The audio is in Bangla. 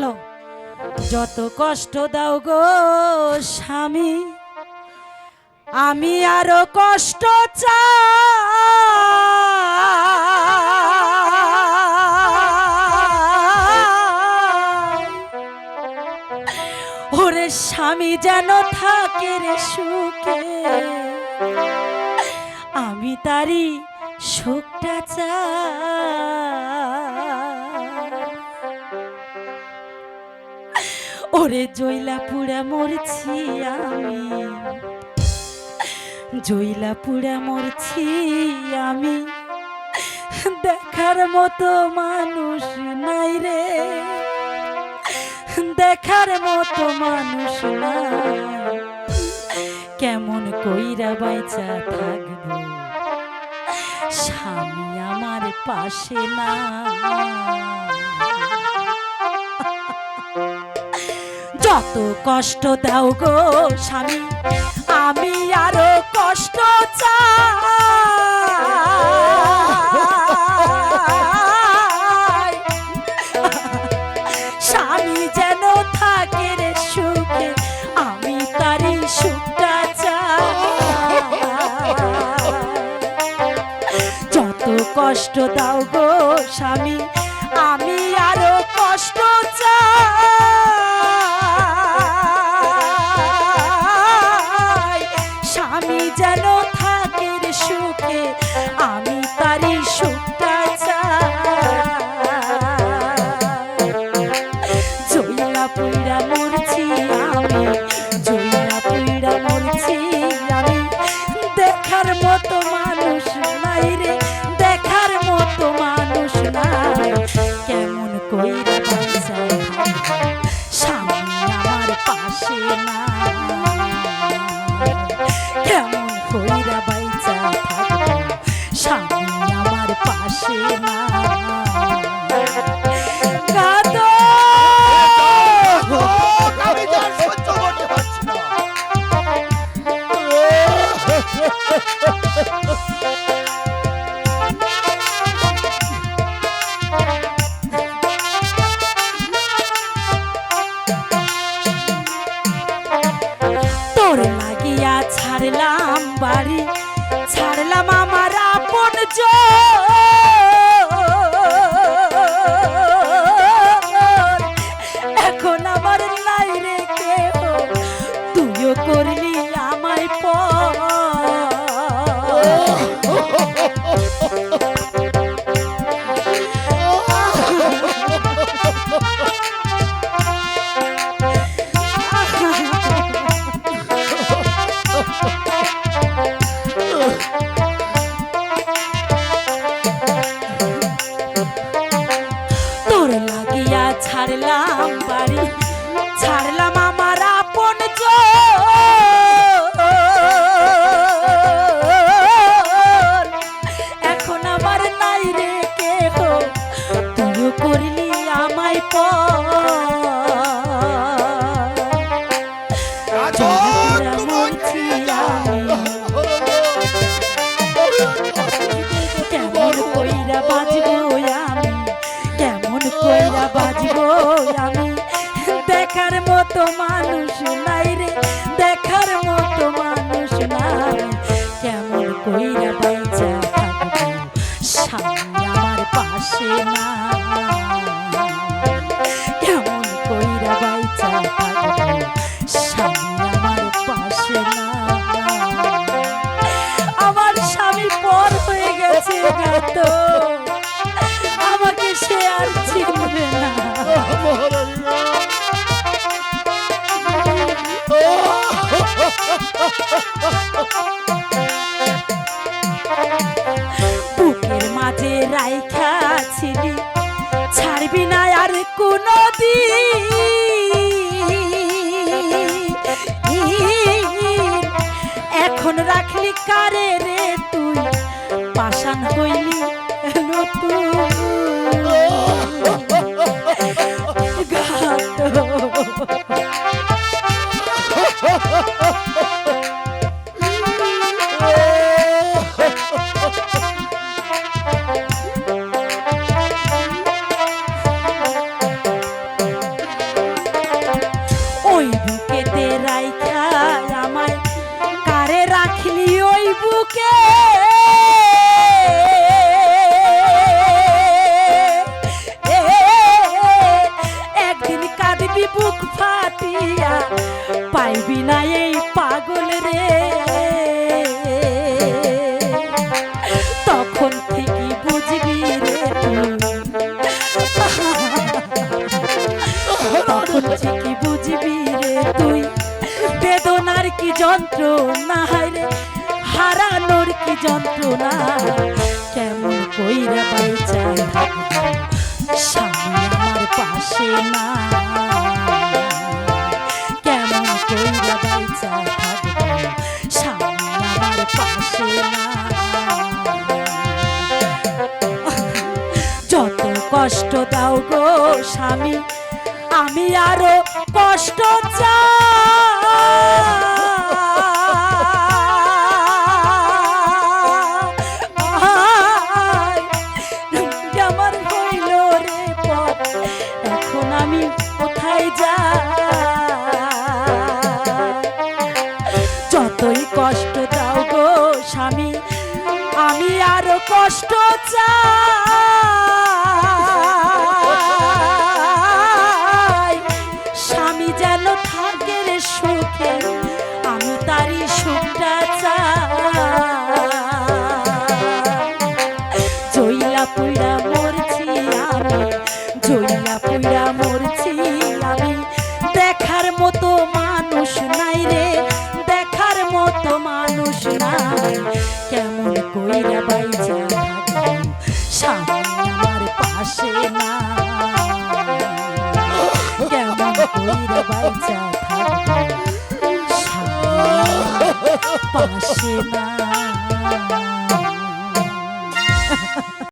বলো যত কষ্ট দাও গো স্বামী আমি আরো কষ্ট চাই ওরে স্বামী যেন থাকে রে সুখে আমি তারি সুখটা চাই ওরে জইলা পুরা মরছি আমি জইলা পুরা মরছি আমি দেখার মতো মানুষ নাই রে দেখার মতো মানুষ নাই কেমন কইরা বাইচা থাকবো স্বামী আমার পাশে না যত কষ্ট দাও গো স্বামী আমি আরো কষ্ট চাই স্বামী যেন থাকে রে সুখে আমি তারি সুখটা চাই যত কষ্ট দাও গো স্বামী আমি আরো কষ্ট চাই স্বামী যেন থাকে রে সুখে আমি তারি সুখটা চাই জইলা পুইরা মরছি আমি জইলা পুইরা মরছি আমি দেখার মতো মানুষ নাই রে দেখার মতো মানুষ নাই কেমন কইরা বাইচা স্বামী আমার পাশে না কেমন কইরা বাইচা থাকবো স্বামী আমার পাশে না কাঁদো আমি তো আর সহ্য করতে পারছি না। তোর লাগিয়া ছাড়লাম বাড়ি ছাড়লাম আমার আপন এখন আমার নাই রে কেহ তুইও করলি আমায় তোর লাগিয়া ছাড়লাম বাড়ি ছাড়লাম আমার আপন এখন আমার নাই রে কেহ তুইও করলি আমায় কেমন কইরা বাজবো আমি কেমন কইরা বাজবো আমি দেখার মতো মানুষ নাই রে দেখার মতো মানুষ নাই কেমন কইরা বাইচা থাকবো স্বামী আমার পাশে না কেমন কইরা বাইচা থাকবো স্বামী আমার পাশে না আমার স্বামী পর হয়ে গেছে গাত আমাকে সে আর চিনবে না বুকের মাঝে রাইখা ছিলি ছাড়বি না আর কোনো দিন এখন রাখলি কারে রে তুই পাষাণ হইলি নতুন ঘাত বুকে একদিন কাঁদবি বুক ফাটিয়া, পাইবি না এই পাগল রে। তখন থেকে বুঝবি রে তখন থেকে বুঝবি রে তুই বেদনার কি যন্ত্রণা, রে হারানোর কি যন্ত্রণা। কেমন কইরা বাইচা থাকবো স্বামী আমার পাশে না, কেমন কইরা বাইচা থাকবো স্বামী আমার পাশে না। যত কষ্ট দাও গো স্বামী, আমি আরো কষ্ট চাই। আমার হইল রে পথ, এখন আমি কোথায় যাই। যতই কষ্ট দাও গো স্বামী, আমি আরো কষ্ট চাই। স্বামী যেন থাকে রে সুখে, আমি তারই সুখটা চাই। জইলা পুইরা মরছি আমি, জইলা পুইরা মরছি আমি, দেখার মতো মানুষ নাই রে, দেখার মতো মানুষ নাই। কেমন কইরা বাইচা থাকবো স্বামী আমার পাশে না, কেমন কইরা বাইচা থাকবো স্বামী আমার পাশে না।